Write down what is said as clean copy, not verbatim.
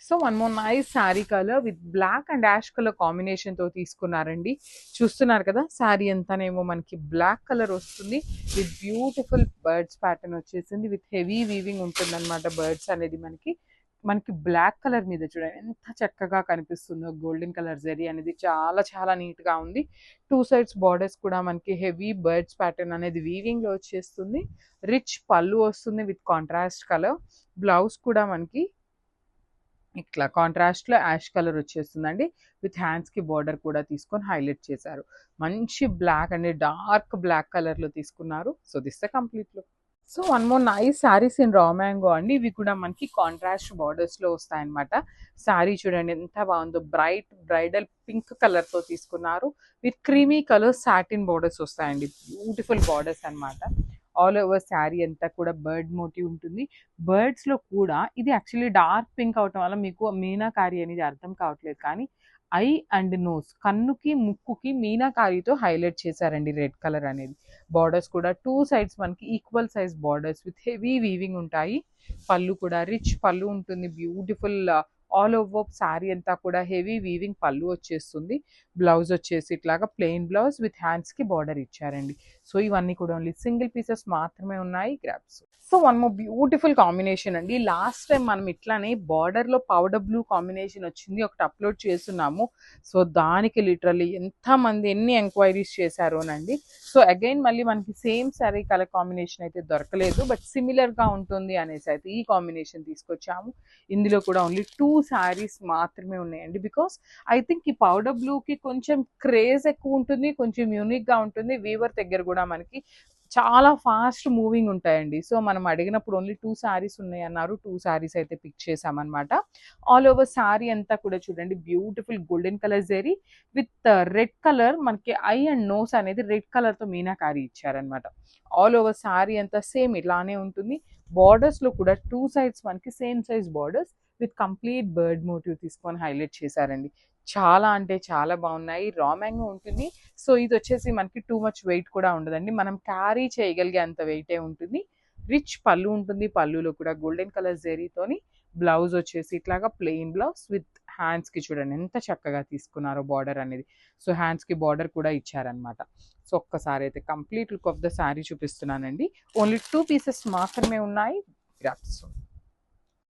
So one more nice sari colour with black and ash colour combination తో తీసుకున్నారండి. చూస్తున్నారు కదా, శారీ అంతానేమో మనకి బ్లాక్ కలర్ వస్తుంది విత్ బ్యూటిఫుల్ బర్డ్స్ ప్యాటర్న్ వచ్చేసింది. విత్ హెవీ వీవింగ్ ఉంటుంది అనమాట. బర్డ్స్ అనేది మనకి మనకి బ్లాక్ కలర్ మీద చూడండి ఎంత చక్కగా కనిపిస్తుందో. గోల్డెన్ కలర్ జరీ అనేది చాలా చాలా నీట్ గా ఉంది. టూ సైడ్స్ బార్డర్స్ కూడా మనకి హెవీ బర్డ్స్ ప్యాటర్న్ అనేది వీవింగ్ లో వచ్చేస్తుంది. రిచ్ పళ్ళు వస్తుంది విత్ కాంట్రాస్ట్ కలర్. బ్లౌజ్ కూడా మనకి ఇట్లా కాంట్రాస్ట్ లో యాష్ కలర్ వచ్చేస్తుందండి. విత్ హ్యాండ్స్ కి బార్డర్ కూడా తీసుకొని హైలైట్ చేశారు. మంచి black and dark black colour లో తీసుకున్నారు. So this the complete look. So one more nice saris in raw mango అండి. ఇవి కూడా మనకి కాంట్రాస్ట్ బార్డర్స్ లో వస్తాయన్నమాట. శారీ చూడండి ఎంత బాగుందో. బ్రైట్ బ్రైడల్ పింక్ కలర్ తో తీసుకున్నారు. With creamy colour satin borders వస్తాయండి. బ్యూటిఫుల్ బార్డర్స్ అన్నమాట. ఆల్ ఓవర్ శారీ అంతా కూడా బర్డ్ మోటివ్ ఉంటుంది. బర్డ్స్ లో కూడా ఇది యాక్చువల్లీ డార్క్ పింక్ అవటం వల్ల మీకు మీనాకారి అనేది అర్థం కావట్లేదు, కానీ ఐ అండ్ నోస్, కన్నుకి ముక్కుకి మీనాకారితో హైలైట్ చేశారండి రెడ్ కలర్ అనేది. బార్డర్స్ కూడా టూ సైడ్స్ మనకి equal size borders with heavy weaving ఉంటాయి. పళ్ళు కూడా రిచ్ పళ్ళు ఉంటుంది. బ్యూటిఫుల్ ఆల్ ఓవర్ శారీ అంతా కూడా హెవీ వీవింగ్ పళ్ళు వచ్చేస్తుంది. బ్లౌజ్ వచ్చేసి ఇట్లాగా ప్లెయిన్ బ్లౌజ్ విత్ హ్యాండ్స్ కి బార్డర్ ఇచ్చారండి. సో ఇవన్నీ కూడా ఓన్లీ సింగిల్ పీసెస్ మాత్రమే ఉన్నాయి. Grasp. So one more beautiful combination అండి. లాస్ట్ టైం మనం ఇట్లానే బార్డర్ లో పౌడర్ బ్లూ కాంబినేషన్ వచ్చింది, ఒకటి అప్లోడ్ చేస్తున్నాము. సో దానికి లిటరల్లీ ఎంతమంది ఎన్ని ఎంక్వైరీస్ చేశారోనండి. సో అగైన్ మళ్ళీ మనకి సేమ్ శారీ కలర్ కాంబినేషన్ అయితే దొరకలేదు, బట్ సిమిలర్ గా ఉంటుంది అనేసి అయితే ఈ కాంబినేషన్ తీసుకొచ్చాము. ఇందులో కూడా ఓన్లీ 2 శారీస్ మాత్రమే ఉన్నాయండి. బికాస్ ఐ థింక్ ఈ పౌడర్ బ్లూ కి కొంచెం క్రేజ్ ఎక్కువ ఉంటుంది, కొంచెం యూనిక్ గా ఉంటుంది. వీవర్ దగ్గర కూడా మనకి చాలా ఫాస్ట్ మూవింగ్ ఉంటాయండి. సో మనం అడిగినప్పుడు ఓన్లీ 2 శారీస్ ఉన్నాయి అన్నారు. 2 శారీస్ అయితే పిక్ చేసామన్నమాట. ఆల్ ఓవర్ శారీ అంతా కూడా చూడండి beautiful golden colour zari with red colour. మనకి ఐ అండ్ నోస్ అనేది రెడ్ కలర్ తో మీనాకారి ఇచ్చారనమాట. ఆల్ ఓవర్ శారీ అంతా సేమ్ ఇలానే ఉంటుంది. బార్డర్స్ లో కూడా టూ సైడ్స్ మనకి same size borders with complete bird motif తీసుకొని హైలైట్ చేశారండి. చాలా అంటే చాలా బాగున్నాయి. రా మ్యాంగో ఉంటుంది. సో ఇది వచ్చేసి మనకి టూ మచ్ వెయిట్ కూడా ఉండదండి. మనం క్యారీ చేయగలిగే అంత వెయిటే ఉంటుంది. రిచ్ పళ్ళు ఉంటుంది. పళ్ళులో కూడా గోల్డెన్ కలర్ జెరీతోని బ్లౌజ్ వచ్చేసి ఇట్లాగా ప్లెయిన్ బ్లౌజ్ విత్ హ్యాండ్స్ కి చూడండి ఎంత చక్కగా తీసుకున్నారో బార్డర్ అనేది. సో హ్యాండ్స్ కి బార్డర్ కూడా ఇచ్చారనమాట. సో ఒక్కసారి అయితే complete look of the sari చూపిస్తున్నానండి. ఓన్లీ 2 పీసెస్ మాత్రమే ఉన్నాయి. గ్రాప్స్.